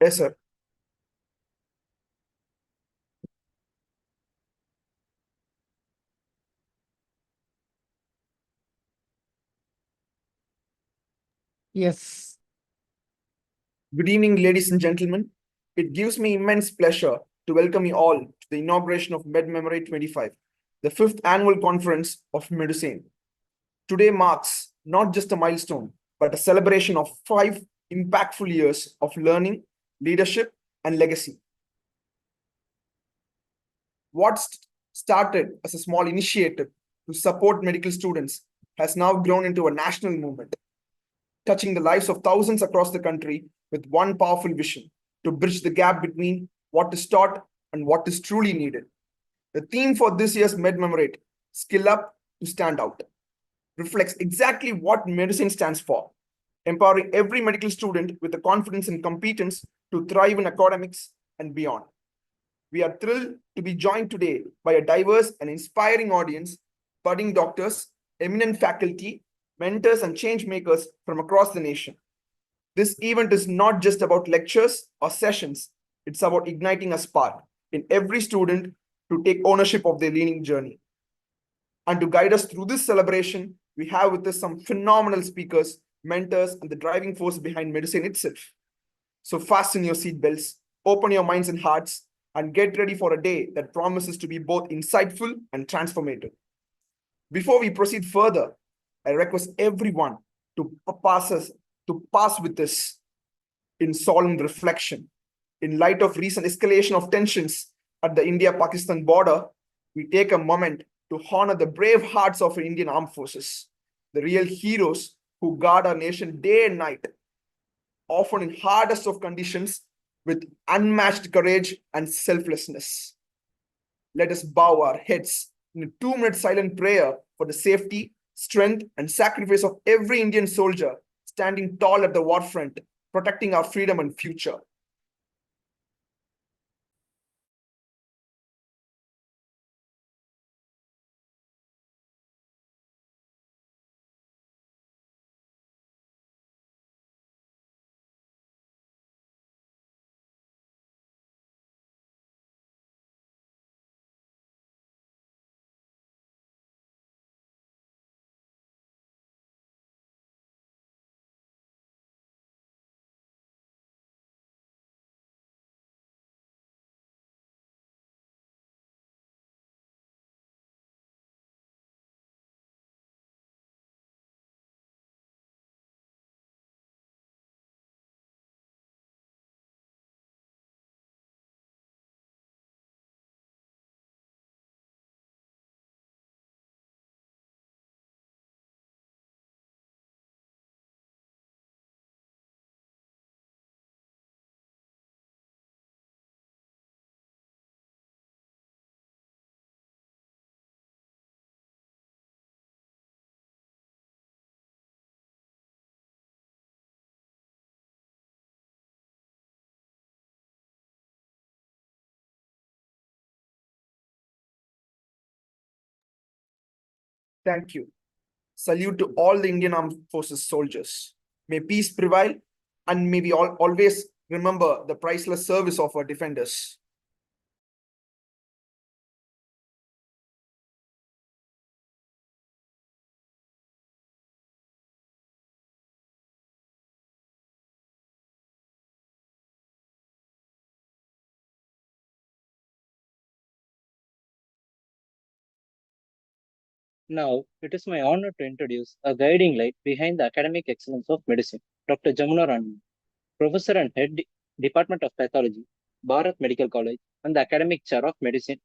Yes, sir. Yes. Good evening, ladies and gentlemen. It gives me immense pleasure to welcome you all to the inauguration of Medmemorate 25, the fifth annual conference of Medusane. Today marks not just a milestone, but a celebration of 5 impactful years of learning, leadership, and legacy. What started as a small initiative to support medical students has now grown into a national movement, touching the lives of thousands across the country with one powerful vision to bridge the gap between what is taught and what is truly needed. The theme for this year's Medmemorate, Skill Up to Stand Out, reflects exactly what medicine stands for, empowering every medical student with the confidence and competence to thrive in academics and beyond. We are thrilled to be joined today by a diverse and inspiring audience, budding doctors, eminent faculty, mentors, and change makers from across the nation. This event is not just about lectures or sessions, it's about igniting a spark in every student to take ownership of their learning journey. And to guide us through this celebration, we have with us some phenomenal speakers, mentors, and the driving force behind medicine itself. So fasten your seatbelts, open your minds and hearts, and get ready for a day that promises to be both insightful and transformative. Before we proceed further, I request everyone to pass with us in solemn reflection. In light of recent escalation of tensions at the India-Pakistan border, we take a moment to honor the brave hearts of Indian armed forces, the real heroes who guard our nation day and night, often in hardest of conditions with unmatched courage and selflessness. Let us bow our heads in a 2-minute silent prayer for the safety, strength, and sacrifice of every Indian soldier standing tall at the war front, protecting our freedom and future. Thank you. Salute to all the Indian Armed Forces soldiers. May peace prevail, and may we always remember the priceless service of our defenders. Now, it is my honor to introduce a guiding light behind the academic excellence of medicine, Dr. Jamuna Rani, Professor and Head Department of Pathology, Bharath Medical College, and the Academic Chair of Medicine.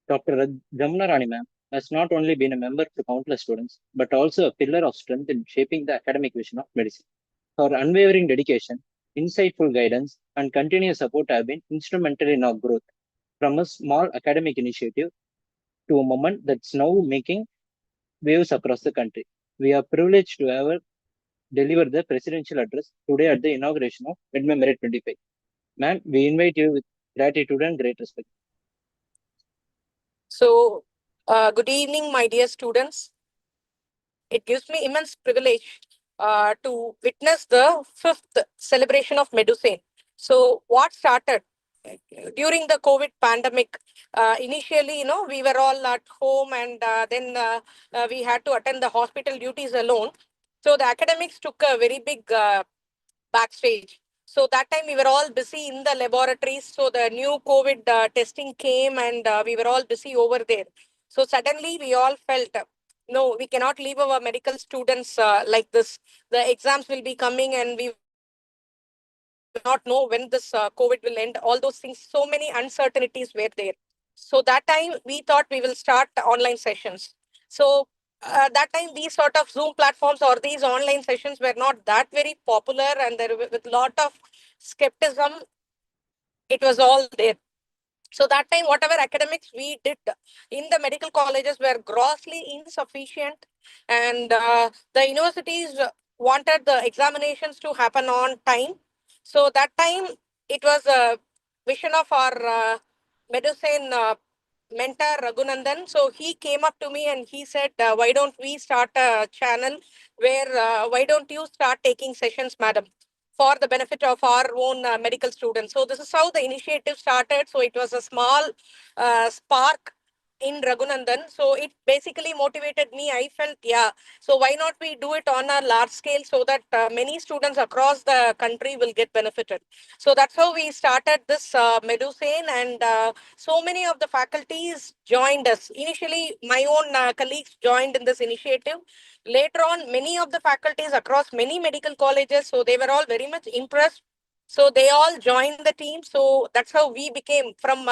Dr. Jamuna Rani ma'am has not only been a member to countless students, but also a pillar of strength in shaping the academic vision of medicine. Her unwavering dedication, insightful guidance, and continuous support have been instrumental in our growth from a small academic initiative to a moment that's now making waves across the country. We are privileged to have deliver the presidential address today at the inauguration of Medmemorate 25. Ma'am, we invite you with gratitude and great respect. So, good evening, my dear students. It gives me immense privilege to witness the fifth celebration of Medusane. So what started during the COVID pandemic? Initially, we were all at home, and then we had to attend the hospital duties alone. So the academics took a very big backstage. So that time we were all busy in the laboratories. So the new COVID testing came, and we were all busy over there. So suddenly we all felt, no, we cannot leave our medical students like this. The exams will be coming, and we will not know when this COVID will end. All those things, so many uncertainties were there. So that time we thought we will start online sessions. So that time these sort of Zoom platforms or these online sessions were not that very popular, and there with lot of skepticism, it was all there. So that time, whatever academics we did in the medical colleges were grossly insufficient, and the universities wanted the examinations to happen on time. So that time, it was a vision of our Medusane mentor Raghunandan. So he came up to me and he said, "Why don't we start a channel where why don't you start taking sessions, madam?" for the benefit of our own medical students. So this is how the initiative started. So it was a small spark in Raghunandan. So it basically motivated me. I felt, yeah, so why not we do it on a large scale so that many students across the country will get benefited. So that's how we started this Medusane, and so many of the faculties joined us. Initially, my own colleagues joined in this initiative. Later on, many of the faculties across many medical colleges, so they were all very much impressed. So they all joined the team. So that's how we became from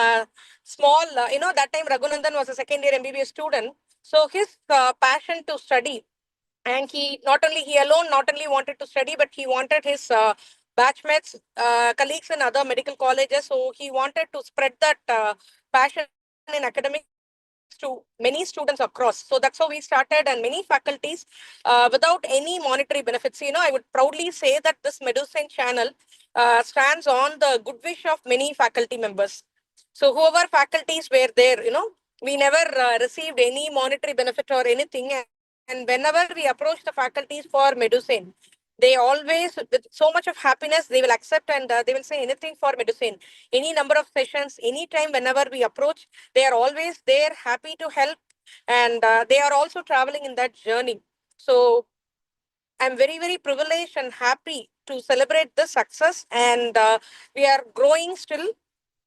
small, that time Raghunandan was a second year MBBS student. So his passion to study, and he alone not only wanted to study, but he wanted his batchmates, colleagues in other medical colleges. So he wanted to spread that passion in academics to many students across. So that's how we started, and many faculties without any monetary benefits. I would proudly say that this Medusane channel stands on the good wish of many faculty members. So whoever faculties were there, we never received any monetary benefit or anything. And whenever we approach the faculties for Medusane, they always, with so much of happiness, they will accept, and they will say anything for Medusane. Any number of sessions, anytime, whenever we approach, they are always there, happy to help, and they are also traveling in that journey. So I'm very, very privileged and happy to celebrate this success, and we are growing still.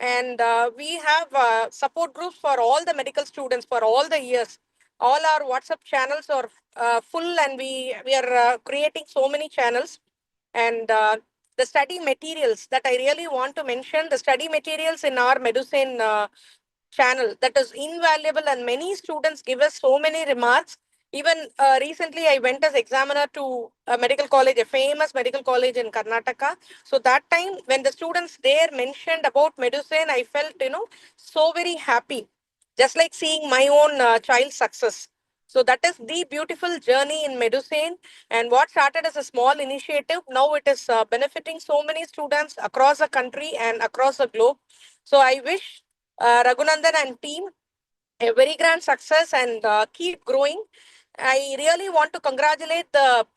And we have support groups for all the medical students for all the years. All our WhatsApp channels are full, and we are creating so many channels. And the study materials that I really want to mention, the study materials in our Medusane channel, that is invaluable, and many students give us so many remarks. Even recently, I went as examiner to a medical college, a famous medical college in Karnataka. So that time, when the students there mentioned about Medusane, I felt, so very happy, just like seeing my own child's success. So that is the beautiful journey in Medusane, and what started as a small initiative, now it is benefiting so many students across the country and across the globe. So I wish Raghunandan and team a very grand success, and keep growing. I really want to congratulate the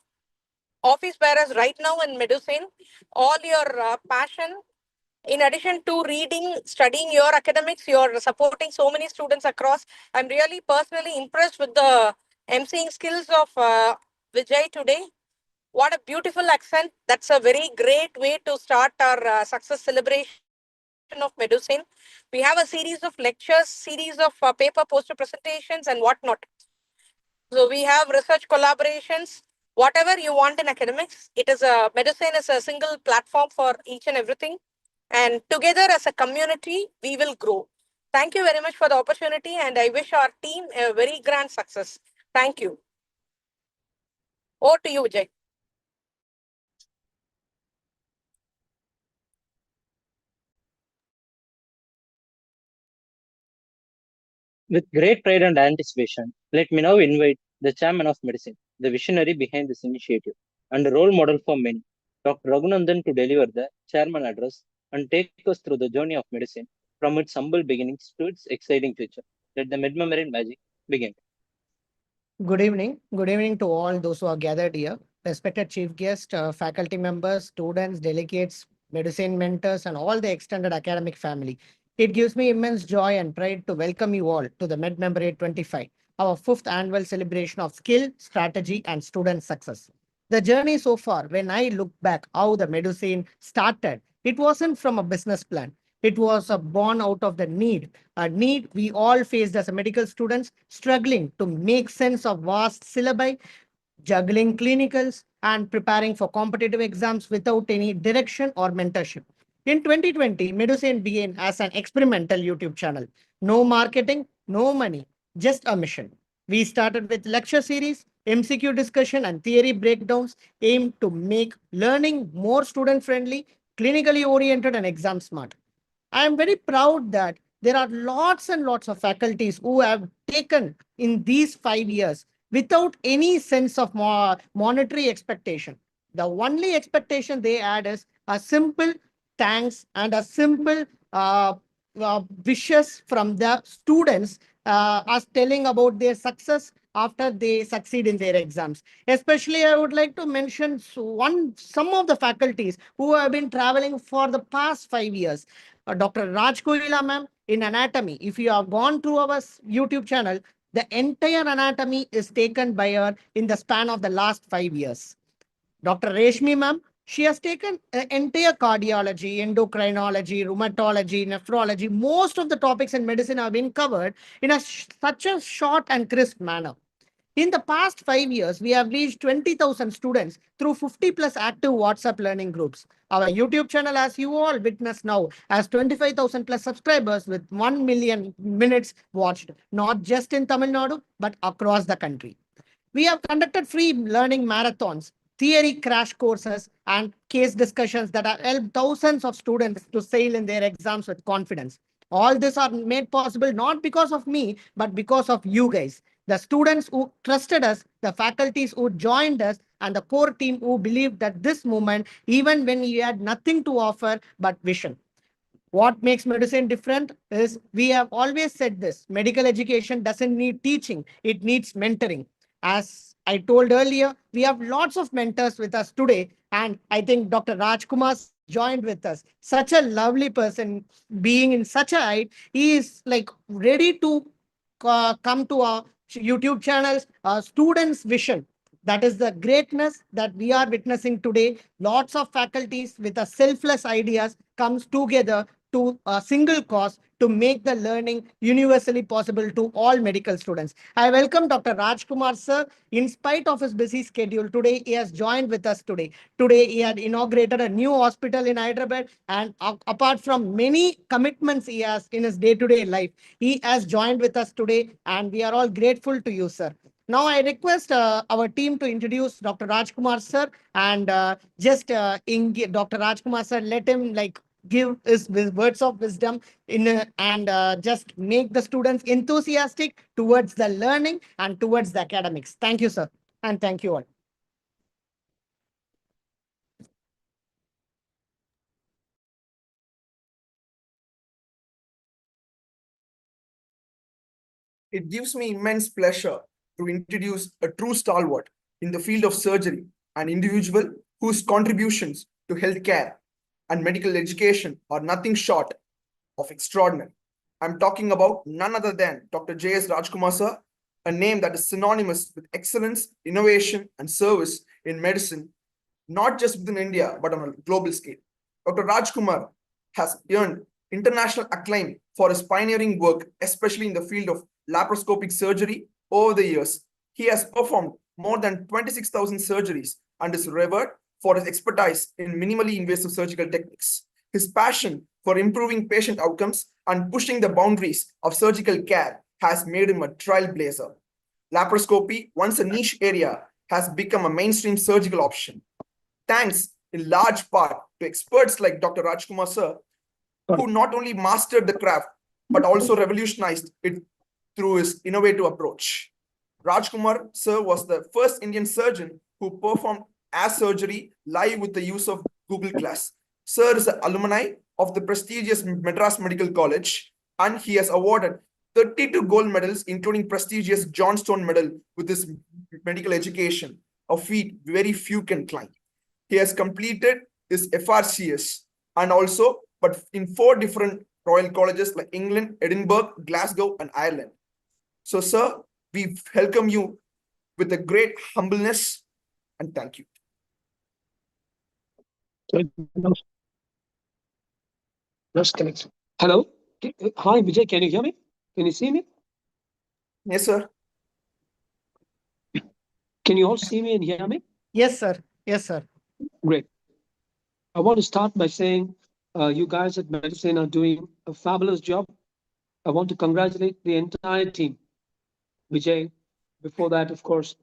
office bearers right now in Medusane. All your passion, in addition to reading, studying your academics, you're supporting so many students across. I'm really personally impressed with the emceeing skills of Vijay today. What a beautiful accent. That's a very great way to start our success celebration of Medusane. We have a series of lectures, series of paper poster presentations and whatnot. So we have research collaborations, whatever you want in academics. It is Medusane is a single platform for each and everything. And together as a community, we will grow. Thank you very much for the opportunity, and I wish our team a very grand success. Thank you. Over to you, Vijay. With great pride and anticipation, let me now invite the chairman of medicine, the visionary behind this initiative, and a role model for many, Dr. Raghunandan, to deliver the chairman address and take us through the journey of medicine from its humble beginnings to its exciting future. Let the Medmemorate magic begin. Good evening. Good evening to all those who are gathered here. Respected chief guest, faculty members, students, delegates, Medusane mentors, and all the extended academic family. It gives me immense joy and pride to welcome you all to the Medmemorate 25, our fifth annual celebration of skill, strategy, and student success. The journey so far, when I look back how the Medusane started, it wasn't from a business plan. It was born out of the need, a need we all faced as a medical students, struggling to make sense of vast syllabi, juggling clinicals, and preparing for competitive exams without any direction or mentorship. In 2020, Medusane began as an experimental YouTube channel. No marketing, no money, just a mission. We started with lecture series, MCQ discussion, and theory breakdowns aimed to make learning more student friendly, clinically oriented, and exam smart. I am very proud that there are lots and lots of faculties who have taken in these 5 years without any sense of monetary expectation. The only expectation they add is a simple thanks and a simple wishes from the students as telling about their success after they succeed in their exams. Especially, I would like to mention some of the faculties who have been traveling for the past 5 years. Dr. Rajkumar ma'am in anatomy. If you have gone through our YouTube channel, the entire anatomy is taken by her in the span of the last 5 years. Dr. Reshmi ma'am, she has taken entire cardiology, endocrinology, rheumatology, nephrology. Most of the topics in medicine have been covered in such a short and crisp manner. In the past 5 years, we have reached 20,000 students through 50 plus active WhatsApp learning groups. Our YouTube channel, as you all witness now, has 25,000 plus subscribers with 1 million minutes watched, not just in Tamil Nadu, but across the country. We have conducted free learning marathons, theory crash courses, and case discussions that have helped thousands of students to sail in their exams with confidence. All this are made possible not because of me, but because of you guys. The students who trusted us, the faculties who joined us, and the core team who believed that this movement, even when we had nothing to offer but vision. What makes medicine different is we have always said this medical education doesn't need teaching, it needs mentoring. As I told earlier, we have lots of mentors with us today, and I think Dr. Rajkumar sir has joined with us. Such a lovely person, being in such a height, he is like ready to come to our YouTube channels, our students' vision. That is the greatness that we are witnessing today. Lots of faculties with a selfless ideas comes together to a single cause to make the learning universally possible to all medical students. I welcome Dr. Rajkumar sir. In spite of his busy schedule, today he has joined with us today. Today he had inaugurated a new hospital in Hyderabad, and apart from many commitments he has in his day-to-day life, he has joined with us today, and we are all grateful to you, sir. Now I request our team to introduce Dr. Rajkumar sir, and Dr. Rajkumar sir, let him like give his words of wisdom and just make the students enthusiastic towards the learning and towards the academics. Thank you, sir, and thank you all. It gives me immense pleasure to introduce a true stalwart in the field of surgery, an individual whose contributions to healthcare and medical education are nothing short of extraordinary. I'm talking about none other than Dr. JS Rajkumar sir, a name that is synonymous with excellence, innovation, and service in medicine, not just within India, but on a global scale. Dr. Rajkumar has earned international acclaim for his pioneering work, especially in the field of laparoscopic surgery over the years. He has performed more than 26,000 surgeries and is revered for his expertise in minimally invasive surgical techniques. His passion for improving patient outcomes and pushing the boundaries of surgical care has made him a trailblazer. Laparoscopy, once a niche area, has become a mainstream surgical option. Thanks in large part to experts like Dr. Rajkumar sir, who not only mastered the craft, but also revolutionized it through his innovative approach. Rajkumar sir was the first Indian surgeon who performed as surgery live with the use of Google Glass. Sir is an alumni of the prestigious Madras Medical College, and he has awarded 32 gold medals, including prestigious Johnstone Medal with his medical education, a feat very few can climb. He has completed his FRCS, and also, but in 4 different royal colleges like England, Edinburgh, Glasgow, and Ireland. So, sir, we welcome you with a great humbleness and thank you. Hello. Hi, Vijay. Can you hear me? Can you see me? Yes, sir. Can you all see me and hear me? Yes, sir. Yes, sir. Great. I want to start by saying you guys at Medusane are doing a fabulous job. I want to congratulate the entire team. Vijay, before that, of course,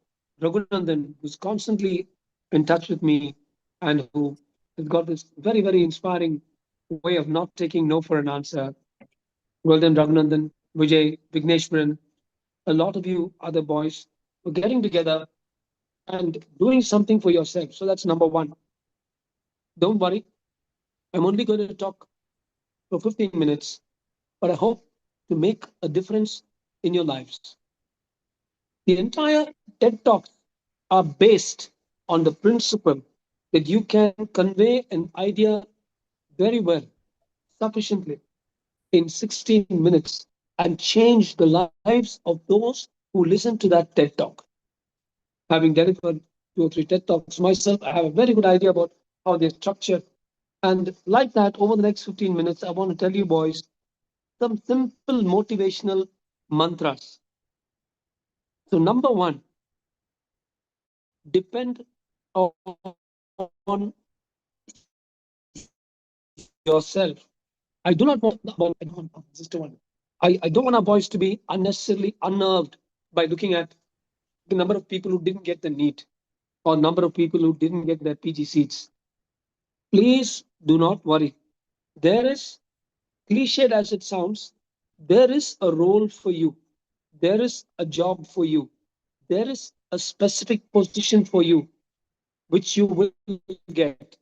Raghunandan, who's constantly in touch with me and who has got this very, very inspiring way of not taking no for an answer. Well done, Raghunandan, Vijay, Vigneshwaran, a lot of you other boys were getting together and doing something for yourself. So that's number one. Don't worry. I'm only going to talk for 15 minutes, but I hope to make a difference in your lives. The entire TED Talks are based on the principle that you can convey an idea very well, sufficiently, in 16 minutes and change the lives of those who listen to that TED Talk. Having delivered 2 or 3 TED Talks myself, I have a very good idea about how they're structured. And like that, over the next 15 minutes, I want to tell you boys some simple motivational mantras. So number one, depend on yourself. I do not want I don't want our boys to be unnecessarily unnerved by looking at the number of people who didn't get the NEET or number of people who didn't get their PG seats. Please do not worry. There is, cliched as it sounds, there is a role for you. There is a job for you. There is a specific position for you, which you will get.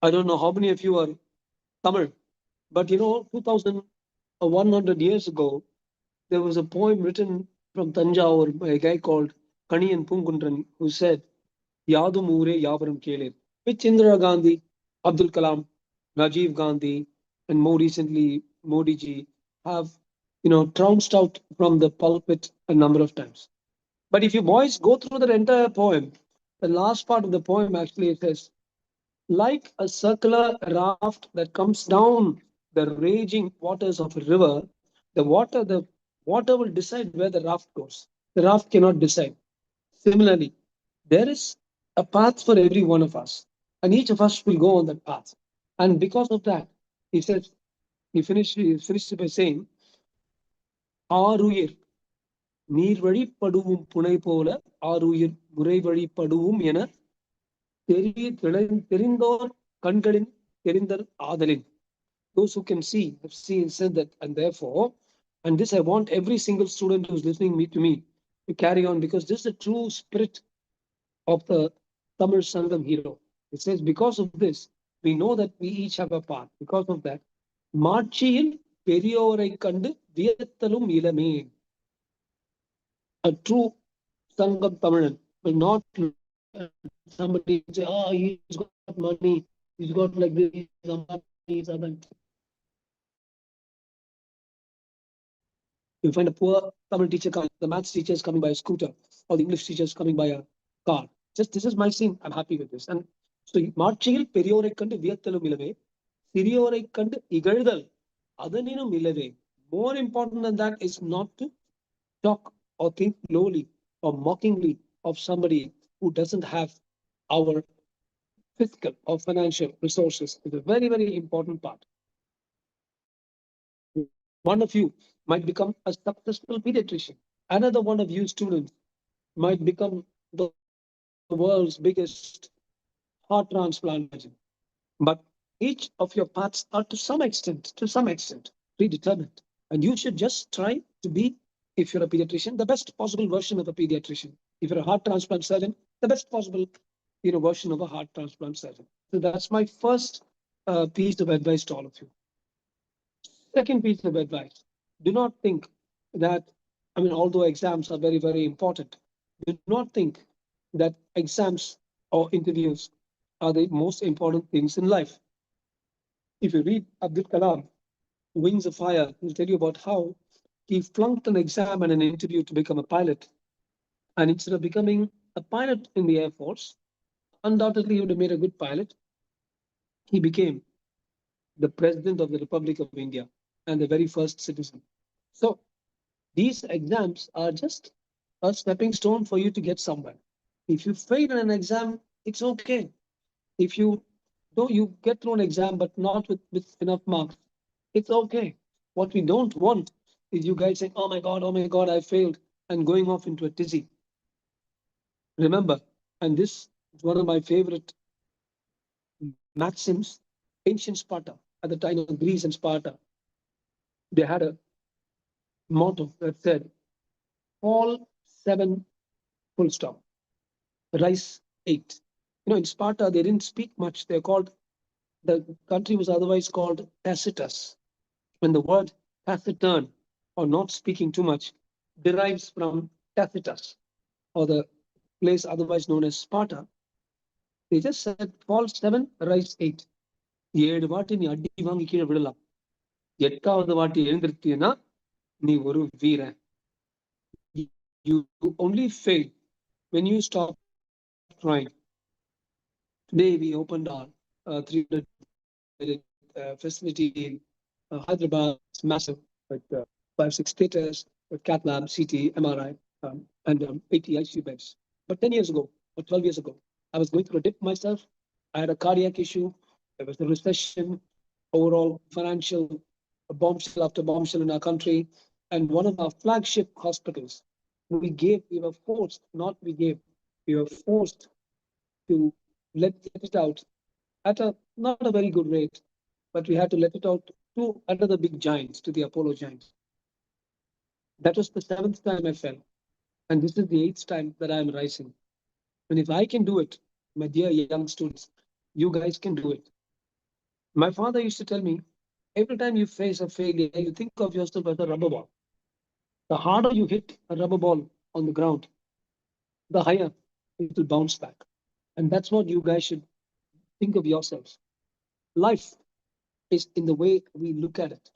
I don't know how many of you are Tamil, but 2,100 years ago, there was a poem written from Tanjore by a guy called Kaniyan Pungundran, who said, Yadum Ure Yavaram Kele, which Indira Gandhi, Abdul Kalam, Rajiv Gandhi, and more recently Modi ji have trounced out from the pulpit a number of times. But if you boys go through the entire poem, the last part of the poem actually says, like a circular raft that comes down the raging waters of a river, the water will decide where the raft goes. The raft cannot decide. Similarly, there is a path for every one of us, and each of us will go on that path. And because of that, he finished by saying, ஆருயிர் நீர் வழி படுவும் புனை போல ஆருயிர் முறை வழி படுவும் என தெரிந்தோர் கண்களின் தெரிந்தல் ஆதலின். Those who can see have seen, said that, and therefore, and this I want every single student who's listening to me to carry on, because this is the true spirit of the Tamil Sangam hero. It says, because of this, we know that we each have a path. Because of that, மாட்சியில் பெரியோரை கண்டு வியத்தலும் இளமே. A true Sangam Tamilan will not look at somebody and say, oh, he's got money, he's got like this, he's You find a poor Tamil teacher coming, the maths teacher is coming by a scooter, or the English teacher is coming by a car. Just this is my scene. I'm happy with this. And so மாட்சியில் பெரியோரை கண்டு வியத்தலும் இலவே, சிறியோரை கண்டு இகழ்தல் அதனினும் இலவே. More important than that is not to talk or think lowly or mockingly of somebody who doesn't have our physical or financial resources. It's a very, very important part. One of you might become a successful pediatrician. Another one of you students might become the world's biggest heart transplant surgeon. But each of your paths are to some extent, predetermined. And you should just try to be, if you're a pediatrician, the best possible version of a pediatrician. If you're a heart transplant surgeon, the best possible version of a heart transplant surgeon. So that's my first piece of advice to all of you. Second piece of advice, do not think that, although exams are very, very important, do not think that exams or interviews are the most important things in life. If you read Abdul Kalam, Wings of Fire, he'll tell you about how he flunked an exam and an interview to become a pilot. And instead of becoming a pilot in the Air Force, undoubtedly he would have made a good pilot. He became the President of the Republic of India and the very first citizen. So these exams are just a stepping stone for you to get somewhere. If you fail in an exam, it's okay. If you get through an exam but not with enough marks, it's okay. What we don't want is you guys saying, oh my God, I failed, and going off into a tizzy. Remember, and this is one of my favorite maxims, ancient Sparta, at the time of Greece and Sparta, they had a motto that said, fall 7, full stop, rise 8. In Sparta, they didn't speak much. The country was otherwise called Tacitus. When the word taciturn, or not speaking too much, derives from Tacitus, or the place otherwise known as Sparta, they just said, fall 7, rise 8. 7 வாட்டி நீ அடி வாங்கி கீழே விடலாம், 8வது வாட்டி எழுந்திருத்தீன்னா நீ ஒரு வீரன். You only fail when you stop trying. Today we opened our 300 facility in Hyderabad. It's massive, like 5-6 theaters with cath lab, CT, MRI, and 80 ICU beds. But 10 years ago or 12 years ago, I was going through a dip myself. I had a cardiac issue. There was a recession, overall financial bombshell after bombshell in our country. And one of our flagship hospitals, we were forced to let it out at not a very good rate, but we had to let it out to another big giants, to the Apollo giants. That was the 7th time I fell. And this is the 8th time that I am rising. And if I can do it, my dear young students, you guys can do it. My father used to tell me, every time you face a failure, you think of yourself as a rubber ball. The harder you hit a rubber ball on the ground, the higher it will bounce back. And that's what you guys should think of yourselves. Life is in the way we look at it.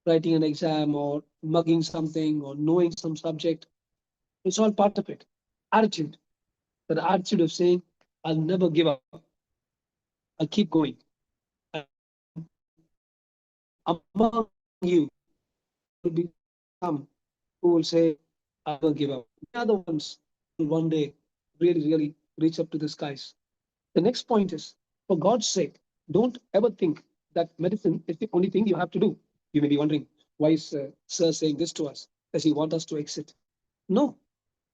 Writing an exam or mugging something or knowing some subject, it's all part of it. Attitude, the attitude of saying, I'll never give up. I'll keep going. Among you will be some who will say, I will give up. The other ones will one day really reach up to the skies. The next point is, for God's sake, don't ever think that medicine is the only thing you have to do. You may be wondering, why is Sir saying this to us? Does he want us to exit? No,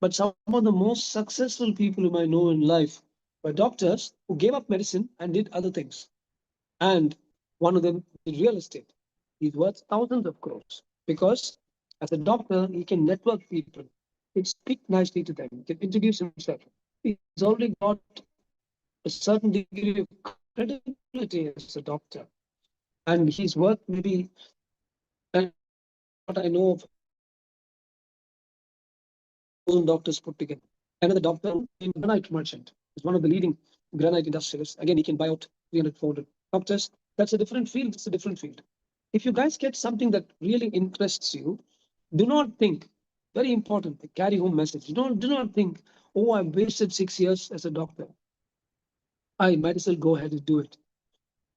but some of the most successful people whom I know in life were doctors who gave up medicine and did other things. And one of them did real estate. He's worth thousands of crores because as a doctor, he can network people. He can speak nicely to them. He can introduce himself. He's already got a certain degree of credibility as a doctor. And he's worth maybe, what I know of, 1,000 doctors put together. Another doctor in granite merchant is one of the leading granite industrialists. Again, he can buy out 300, 400 doctors. That's a different field. It's a different field. If you guys get something that really interests you, do not think, very important, the carry home message. Do not think, oh, I wasted 6 years as a doctor. I might as well go ahead and do it.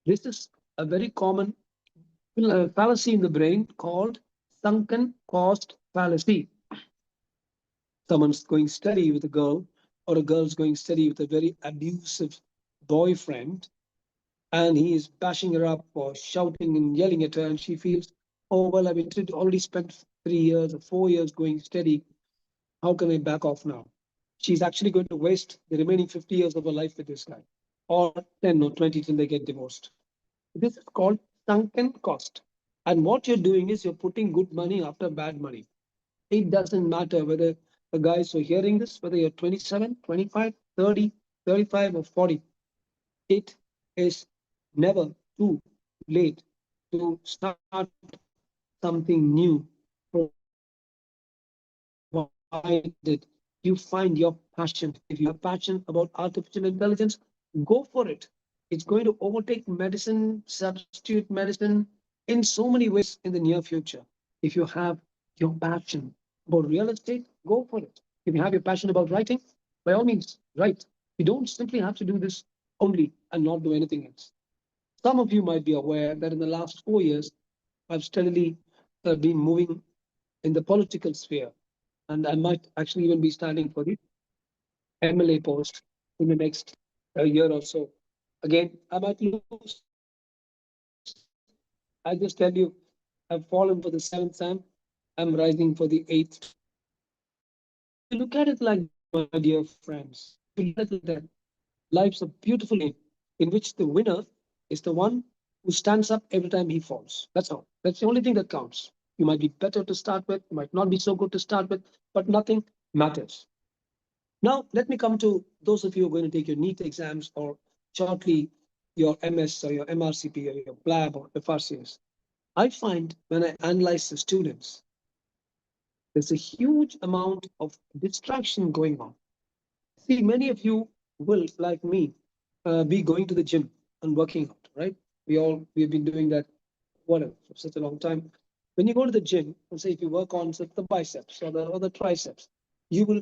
This is a very common fallacy in the brain called sunken cost fallacy. Someone's going steady with a girl, or a girl's going steady with a very abusive boyfriend, and he is bashing her up or shouting and yelling at her, and she feels, oh, well, I've already spent 3 years or 4 years going steady. How can I back off now? She's actually going to waste the remaining 50 years of her life with this guy, or 10 or 20 till they get divorced. This is called sunken cost. And what you're doing is you're putting good money after bad money. It doesn't matter whether the guys who are hearing this, whether you're 27, 25, 30, 35, or 40. It is never too late to start something new, provided you find your passion. If you have passion about artificial intelligence, go for it. It's going to overtake medicine, substitute medicine in so many ways in the near future. If you have your passion about real estate, go for it. If you have your passion about writing, by all means, write. You don't simply have to do this only and not do anything else. Some of you might be aware that in the last 4 years, I've steadily been moving in the political sphere, and I might actually even be standing for the MLA post in the next year or so. Again, I might lose. I just tell you, I've fallen for the seventh time. I'm rising for the eighth. You look at it like, my dear friends, you look at it like that. Life's a beautiful game in which the winner is the one who stands up every time he falls. That's all. That's the only thing that counts. You might be better to start with, you might not be so good to start with, but nothing matters. Now, let me come to those of you who are going to take your NEET exams or shortly your MS or your MRCP or your BLAB or FRCS. I find when I analyze the students, there's a huge amount of distraction going on. See, many of you will, like me, be going to the gym and working out, right? We've been doing that, whatever, for such a long time. When you go to the gym, and say if you work on the biceps or the triceps, you will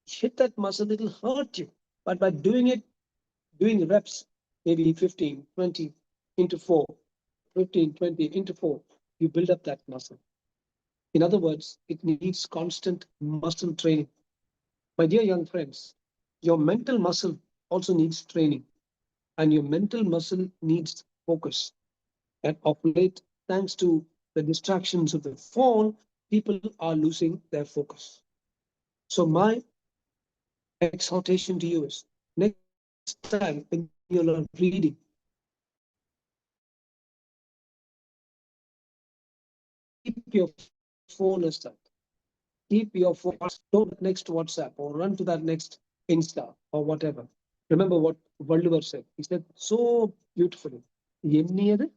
hit that muscle, it'll hurt you. But by doing it, doing reps, maybe 15, 20 into 4, 15, 20 into 4, you build up that muscle. In other words, it needs constant muscle training. My dear young friends, your mental muscle also needs training, and your mental muscle needs focus. And of late, thanks to the distractions of the phone, people are losing their focus. So my exhortation to you is, next time when you're reading, keep your phone aside. Keep your phone, don't next WhatsApp or run to that next Insta or whatever. Remember what Valluvar said. He said so beautifully. Enniyar,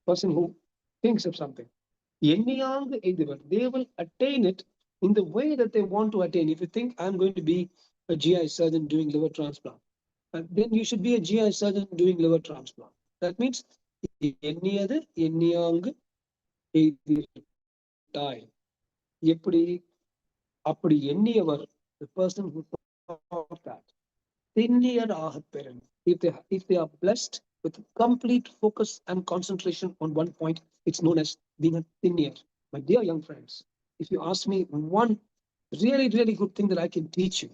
person who thinks of something. They will attain it in the way that they want to attain. If you think I'm going to be a GI surgeon doing liver transplant, then you should be a GI surgeon doing liver transplant. That means the person who thought that, if they are blessed with complete focus and concentration on one point, it's known as being a thinnier. My dear young friends, if you ask me one really, really good thing that I can teach you,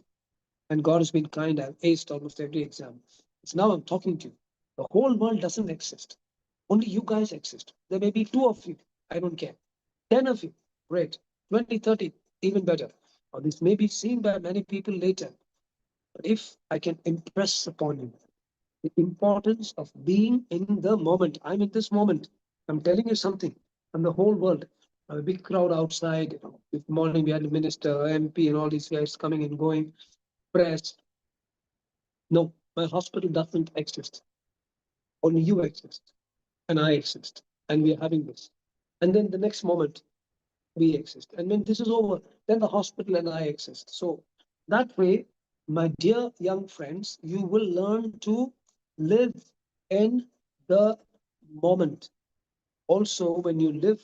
and God has been kind, I've aced almost every exam. It's now I'm talking to you. The whole world doesn't exist. Only you guys exist. There may be 2 of you. I don't care. 10 of you. Great. 20, 30, even better. Or this may be seen by many people later. But if I can impress upon you the importance of being in the moment. I'm in this moment. I'm telling you something. And the whole world. A big crowd outside. This morning we had the minister, MP, and all these guys coming and going. Press. No, my hospital doesn't exist. Only you exist. And I exist. And we are having this. And then the next moment, we exist. And when this is over, then the hospital and I exist. So that way, my dear young friends, you will learn to live in the moment. Also, when you live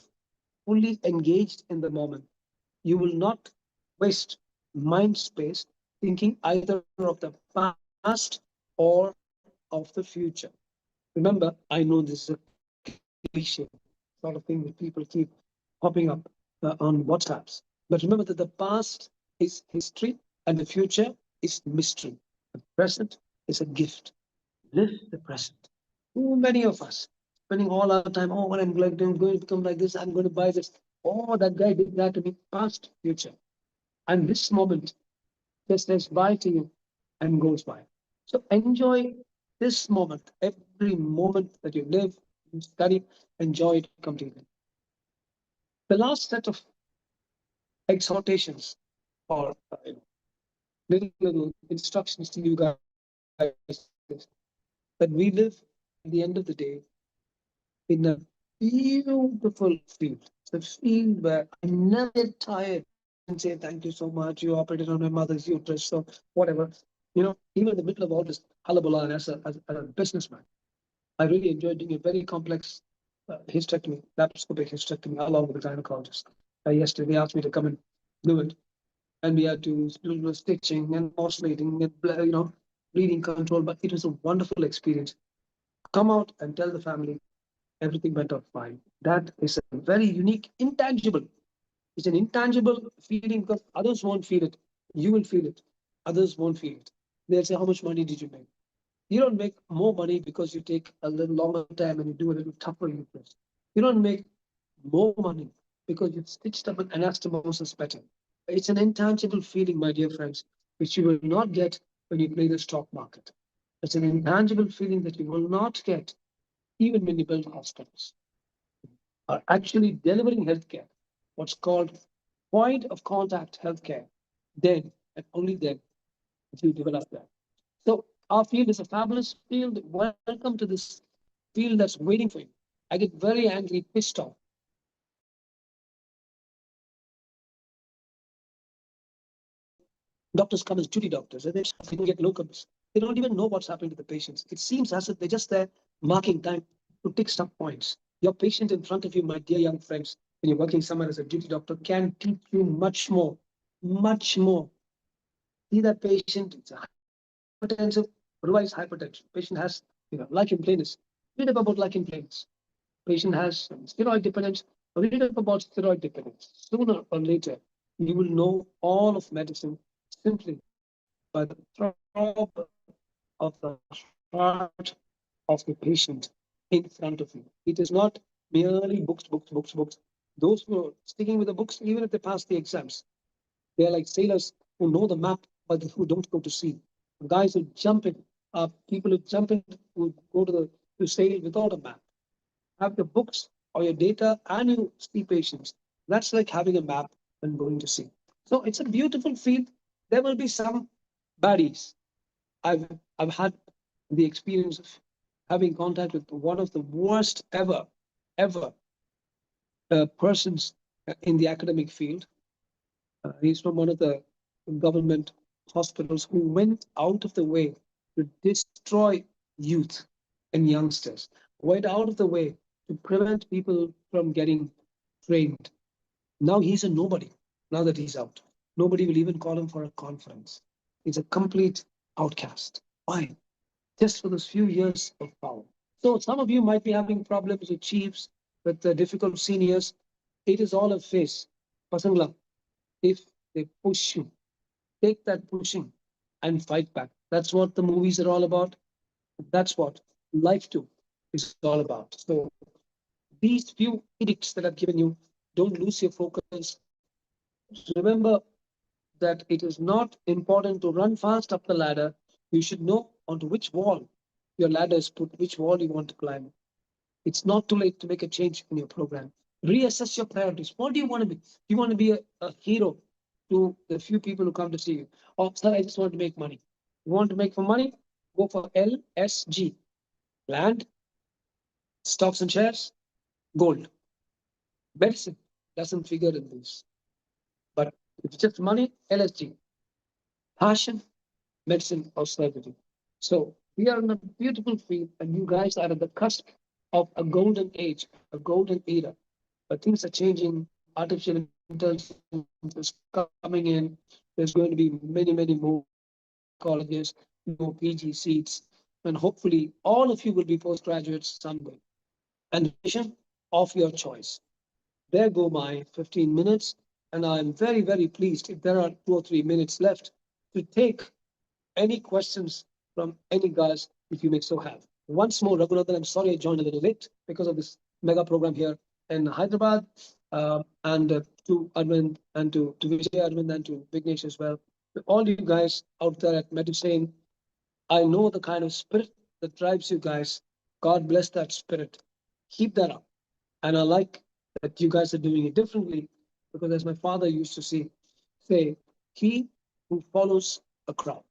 fully engaged in the moment, you will not waste mind space thinking either of the past or of the future. Remember, I know this is a cliche sort of thing that people keep popping up on WhatsApps. But remember that the past is history and the future is mystery. The present is a gift. Live the present. Too many of us spending all our time, oh, when I'm going to become like this, I'm going to buy this. Oh, that guy did that to me. Past, future. And this moment just says bye to you and goes by. So enjoy this moment, every moment that you live, you study, enjoy it completely. The last set of exhortations or little instructions to you guys is that we live at the end of the day in a beautiful field. It's a field where I never get tired say, thank you so much. You operated on my mother's uterus. So whatever, even in the middle of all this hullabaloo, as a businessman, I really enjoyed doing a very complex hysterectomy, laparoscopic hysterectomy, along with the gynecologist. Yesterday, they asked me to come and do it. And we had to do stitching and oscillating and, bleeding control. But it was a wonderful experience. Come out and tell the family everything went out fine. That is a very unique, intangible. It's an intangible feeling because others won't feel it. You will feel it. Others won't feel it. They'll say, how much money did you make? You don't make more money because you take a little longer time and you do a little tougher uterus. You don't make more money because you've stitched up an anastomosis better. It's an intangible feeling, my dear friends, which you will not get when you play the stock market. It's an intangible feeling that you will not get even when you build hospitals. Are actually delivering healthcare, what's called point of contact healthcare, then and only then if you develop that. So our field is a fabulous field. Welcome to this field that's waiting for you. I get very angry, pissed off. Doctors come as duty doctors and they get locums. They don't even know what's happening to the patients. It seems as if they're just there marking time to tick some points. Your patient in front of you, my dear young friends, when you're working somewhere as a duty doctor, can teach you much more, much more. See that patient, it's a hypertensive, otherwise hypertension. Patient has, lichen planus. Read up about lichen planus. Patient has steroid dependence. Read up about steroid dependence. Sooner or later, you will know all of medicine simply by the throb of the heart of the patient in front of you. It is not merely books. Those who are sticking with the books, even if they pass the exams, they are like sailors who know the map, but who don't go to sea. Guys who jump in, people who jump in, who go to sail without a map. Have the books or your data and you see patients. That's like having a map and going to sea. So it's a beautiful field. There will be some baddies. I've had the experience of having contact with one of the worst ever persons in the academic field. He's from one of the government hospitals who went out of the way to destroy youth and youngsters, went out of the way to prevent people from getting trained. Now he's a nobody. Now that he's out, nobody will even call him for a conference. He's a complete outcast. Why? Just for those few years of power. So some of you might be having problems with chiefs, with the difficult seniors. It is all a phase. Pasangla, if they push you, take that pushing and fight back. That's what the movies are all about. That's what life too is all about. So these few edicts that I've given you, don't lose your focus. Remember that it is not important to run fast up the ladder. You should know onto which wall your ladder is put, which wall you want to climb. It's not too late to make a change in your program. Reassess your priorities. What do you want to be? Do you want to be a hero to the few people who come to see you? Or, sir, I just want to make money. You want to make for money? Go for LSG. Land, stocks and shares, gold. Medicine doesn't figure in this. But if it's just money, LSG. Passion, medicine, or servitude. So we are in a beautiful field, and you guys are at the cusp of a golden age, a golden era. But things are changing. Artificial intelligence is coming in. There's going to be many more colleges, more PG seats, and hopefully all of you will be postgraduates someday. And vision of your choice. There go my 15 minutes, and I'm very pleased if there are 2 or 3 minutes left to take any questions from any guys if you may so have. Once more, Raghunathan, I'm sorry I joined a little late because of this mega program here in Hyderabad, and to Arvind and to Vijay Arvind and to Vignesh as well. To all you guys out there at Medusane, I know the kind of spirit that drives you guys. God bless that spirit. Keep that up. And I like that you guys are doing it differently, because as my father used to say, he who follows a crowd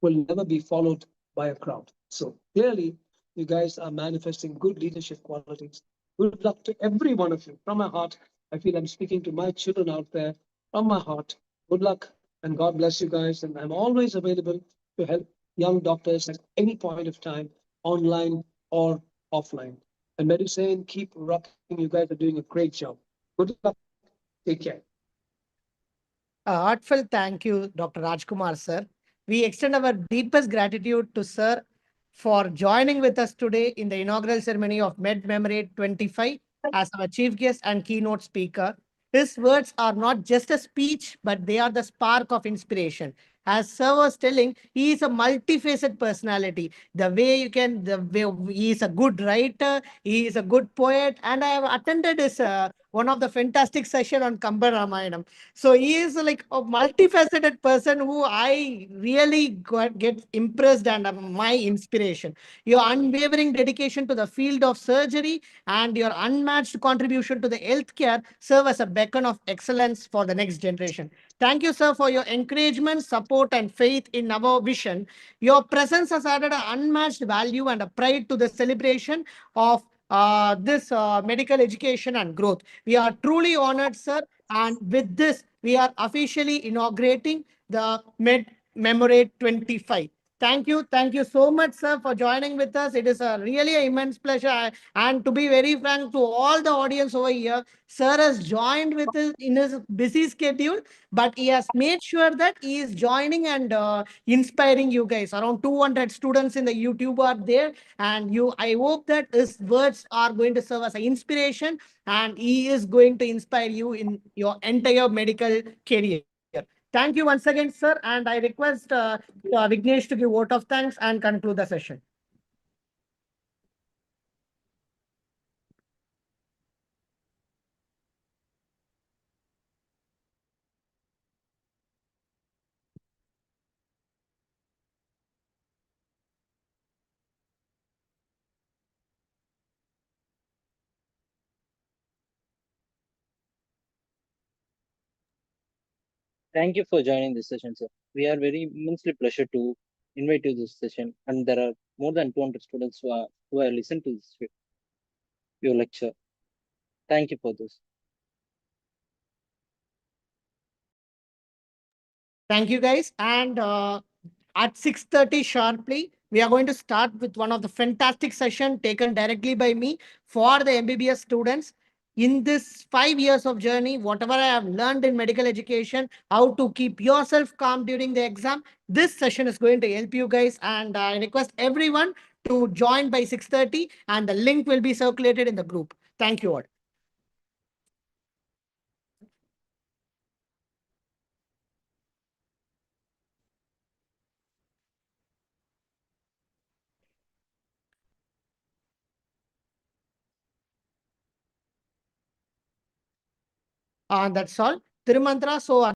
will never be followed by a crowd. So clearly, you guys are manifesting good leadership qualities. Good luck to every one of you. From my heart, I feel I'm speaking to my children out there. from my heart, good luck and God bless you guys. And I'm always available to help young doctors at any point of time, online or offline. And Medusane, keep rocking. You guys are doing a great job. Good luck. Take care. A heartfelt thank you, Dr. Rajkumar, sir. We extend our deepest gratitude to sir for joining with us today in the inaugural ceremony of Medmemorate 25 as our chief guest and keynote speaker. His words are not just a speech, but they are the spark of inspiration. As sir was telling, he is a multifaceted personality. The way he is a good writer, he is a good poet, and I have attended his one of the fantastic session on Kamba Ramayanam. So he is like a multifaceted person who I really get impressed and my inspiration. Your unwavering dedication to the field of surgery and your unmatched contribution to the healthcare serve as a beacon of excellence for the next generation. Thank you, sir, for your encouragement, support, and faith in our vision. Your presence has added an unmatched value and a pride to the celebration of this medical education and growth. We are truly honored, sir. And with this, we are officially inaugurating the Medmemorate 25. Thank you. Thank you so much, sir, for joining with us. It is a really an immense pleasure. And to be very frank to all the audience over here, sir has joined with us in his busy schedule, but he has made sure that he is joining and inspiring you guys. Around 200 students in the YouTube are there. And I hope that his words are going to serve as an inspiration and he is going to inspire you in your entire medical career. Thank you once again, sir. And I request Vignesh to give vote of thanks and conclude the session. Thank you for joining this session, sir. We are very immensely pleasure to invite you to this session, and there are more than 200 students who are listened to this your lecture. Thank you for this. Thank you, guys. And at 6:30 sharply, we are going to start with one of the fantastic session taken directly by me for the MBBS students. In this 5 years of journey, whatever I have learned in medical education, how to keep yourself calm during the exam, this session is going to help you guys. And I request everyone to join by 6:30 and the link will be circulated in the group. Thank you all. That's all. Tirumantra. So